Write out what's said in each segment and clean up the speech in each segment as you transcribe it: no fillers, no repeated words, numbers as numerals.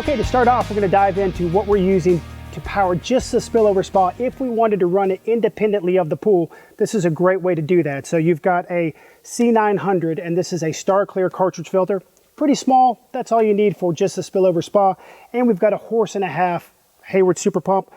Okay, to start off, we're going to dive into what we're using to power just the spillover spa. If we wanted to run it independently of the pool, this is a great way to do that. So you've got a C900, and this is a Star Clear cartridge filter. Pretty small, that's all you need for just the spillover spa. And we've got a 1.5 horse Hayward super pump.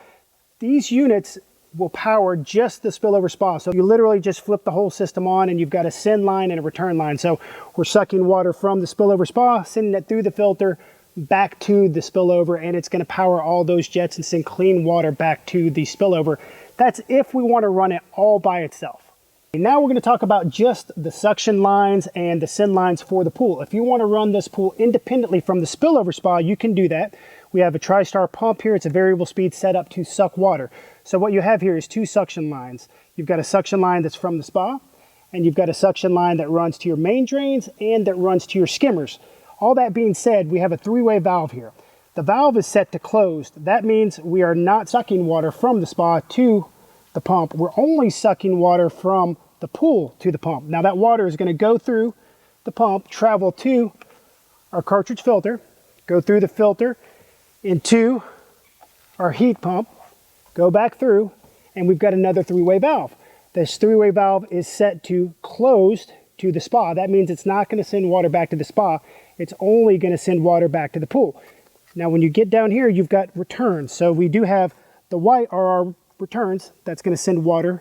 These units will power just the spillover spa. So you literally just flip the whole system on and you've got a send line and a return line. So we're sucking water from the spillover spa, sending it through the filter, back to the spillover, and it's going to power all those jets and send clean water back to the spillover. That's if we want to run it all by itself. Now we're going to talk about just the suction lines and the send lines for the pool. If you want to run this pool independently from the spillover spa, you can do that. We have a TriStar pump here. It's a variable speed set up to suck water. So what you have here is two suction lines. You've got a suction line that's from the spa, and you've got a suction line that runs to your main drains and that runs to your skimmers. All that being said, we have a three-way valve here. The valve is set to closed. That means we are not sucking water from the spa to the pump. We're only sucking water from the pool to the pump. Now that water is going to go through the pump, travel to our cartridge filter, go through the filter into our heat pump, go back through, and we've got another three-way valve. This three-way valve is set to closed to the spa. That means it's not going to send water back to the spa. It's only going to send water back to the pool. Now when you get down here, you've got returns. So we do have the white are our returns. That's going to send water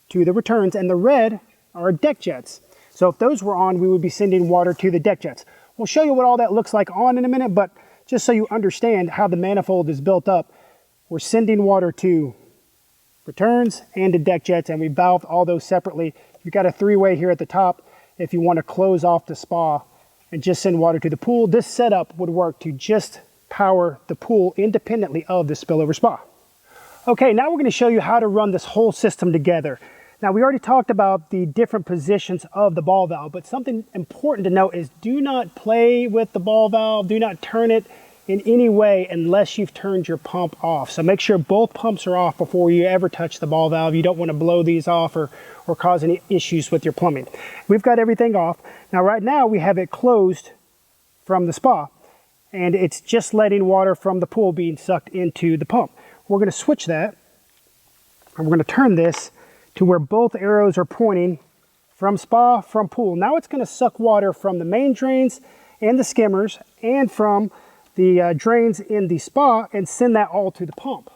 to the returns, and the red are deck jets. So if those were on, we would be sending water to the deck jets. We'll show you what all that looks like on in a minute, but just so you understand how the manifold is built up, we're sending water to returns and to deck jets, and we valved all those separately. You've got a three-way here at the top if you want to close off the spa and just send water to the pool. This setup would work to just power the pool independently of the spillover spa. Okay, now we're going to show you how to run this whole system together. Now we already talked about the different positions of the ball valve, but something important to note is do not play with the ball valve. Do not turn it in any way unless you've turned your pump off. So make sure both pumps are off before you ever touch the ball valve. You don't want to blow these off or cause any issues with your plumbing. We've got everything off. Now right now we have it closed from the spa, and it's just letting water from the pool being sucked into the pump. We're going to switch that, and we're going to turn this to where both arrows are pointing from spa, from pool. Now it's going to suck water from the main drains and the skimmers and from the drains in the spa and send that all to the pump.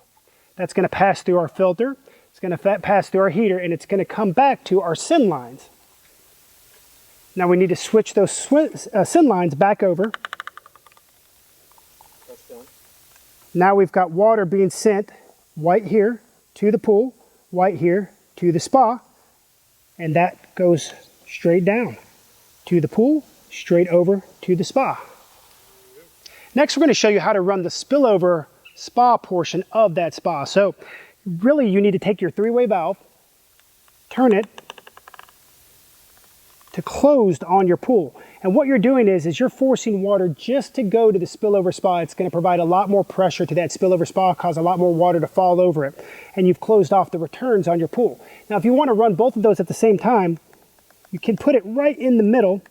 That's going to pass through our filter, it's going to pass through our heater, and it's going to come back to our send lines. Now we need to switch those send lines back over. That's done. Now we've got water being sent white here to the pool, white here to the spa, and that goes straight down to the pool, straight over to the spa. Next, we're going to show you how to run the spillover spa portion of that spa. So really you need to take your three-way valve, turn it to closed on your pool. And what you're doing is you're forcing water just to go to the spillover spa. It's going to provide a lot more pressure to that spillover spa, cause a lot more water to fall over it. And you've closed off the returns on your pool. Now, if you want to run both of those at the same time, you can put it right in the middle,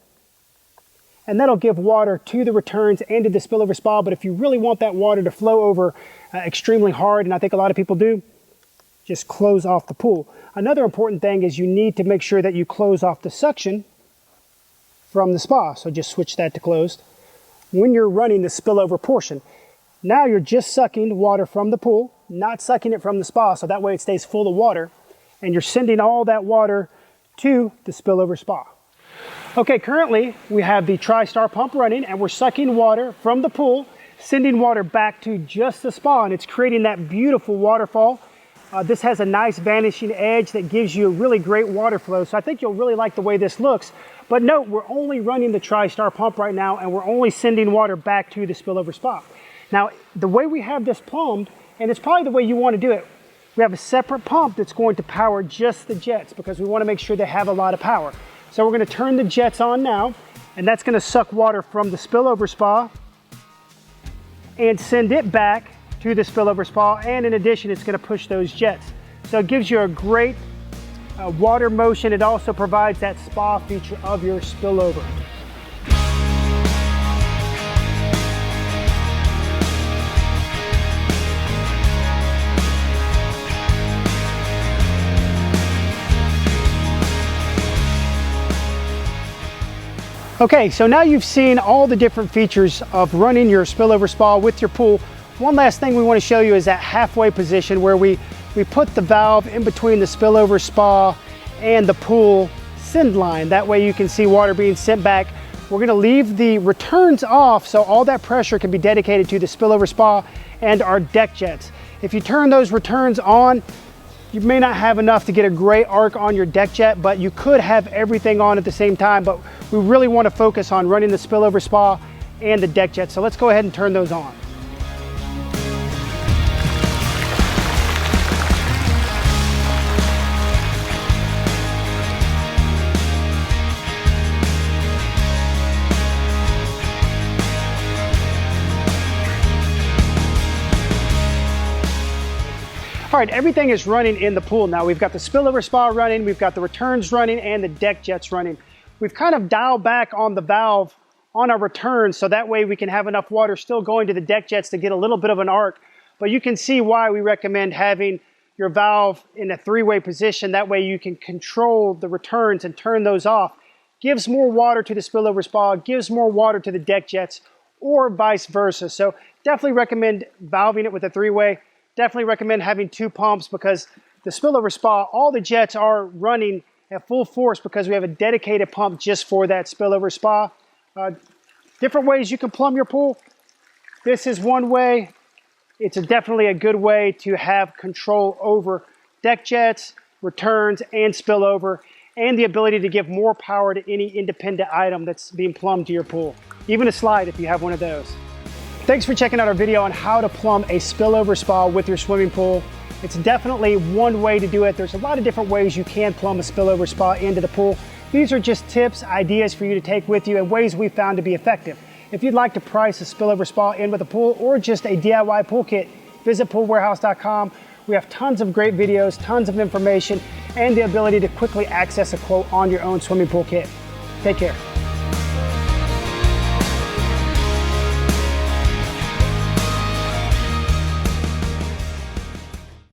and that'll give water to the returns and to the spillover spa. But if you really want that water to flow over extremely hard, and I think a lot of people do, just close off the pool. Another important thing is you need to make sure that you close off the suction from the spa. So just switch that to closed when you're running the spillover portion. Now you're just sucking water from the pool, not sucking it from the spa, so that way it stays full of water, and you're sending all that water to the spillover spa. Okay, currently we have the TriStar pump running, and we're sucking water from the pool, sending water back to just the spa, and it's creating that beautiful waterfall. This has a nice vanishing edge that gives you a really great water flow, so I think you'll really like the way this looks. But note, we're only running the TriStar pump right now, and we're only sending water back to the spillover spa. Now, the way we have this plumbed, and it's probably the way you want to do it, we have a separate pump that's going to power just the jets because we want to make sure they have a lot of power. So we're going to turn the jets on now, and that's going to suck water from the spillover spa and send it back to the spillover spa, and in addition, it's going to push those jets. So it gives you a great water motion. It also provides that spa feature of your spillover. Okay, so now you've seen all the different features of running your spillover spa with your pool. One last thing we want to show you is that halfway position where we put the valve in between the spillover spa and the pool send line. That way you can see water being sent back. We're going to leave the returns off so all that pressure can be dedicated to the spillover spa and our deck jets. If you turn those returns on, you may not have enough to get a great arc on your deck jet, but you could have everything on at the same time. But we really want to focus on running the spillover spa and the deck jet. So let's go ahead and turn those on. All right, everything is running in the pool now. We've got the spillover spa running, we've got the returns running, and the deck jets running. We've kind of dialed back on the valve on our returns so that way we can have enough water still going to the deck jets to get a little bit of an arc. But you can see why we recommend having your valve in a three-way position. That way you can control the returns and turn those off. Gives more water to the spillover spa, gives more water to the deck jets, or vice versa. So definitely recommend valving it with a three-way. Definitely recommend having two pumps because the spillover spa, all the jets are running at full force because we have a dedicated pump just for that spillover spa. Different ways you can plumb your pool. This is one way. It's definitely a good way to have control over deck jets, returns, and spillover, and the ability to give more power to any independent item that's being plumbed to your pool. Even a slide if you have one of those. Thanks for checking out our video on how to plumb a spillover spa with your swimming pool. It's definitely one way to do it. There's a lot of different ways you can plumb a spillover spa into the pool. These are just tips, ideas for you to take with you and ways we found to be effective. If you'd like to price a spillover spa in with a pool or just a DIY pool kit, visit poolwarehouse.com. We have tons of great videos, tons of information, and the ability to quickly access a quote on your own swimming pool kit. Take care.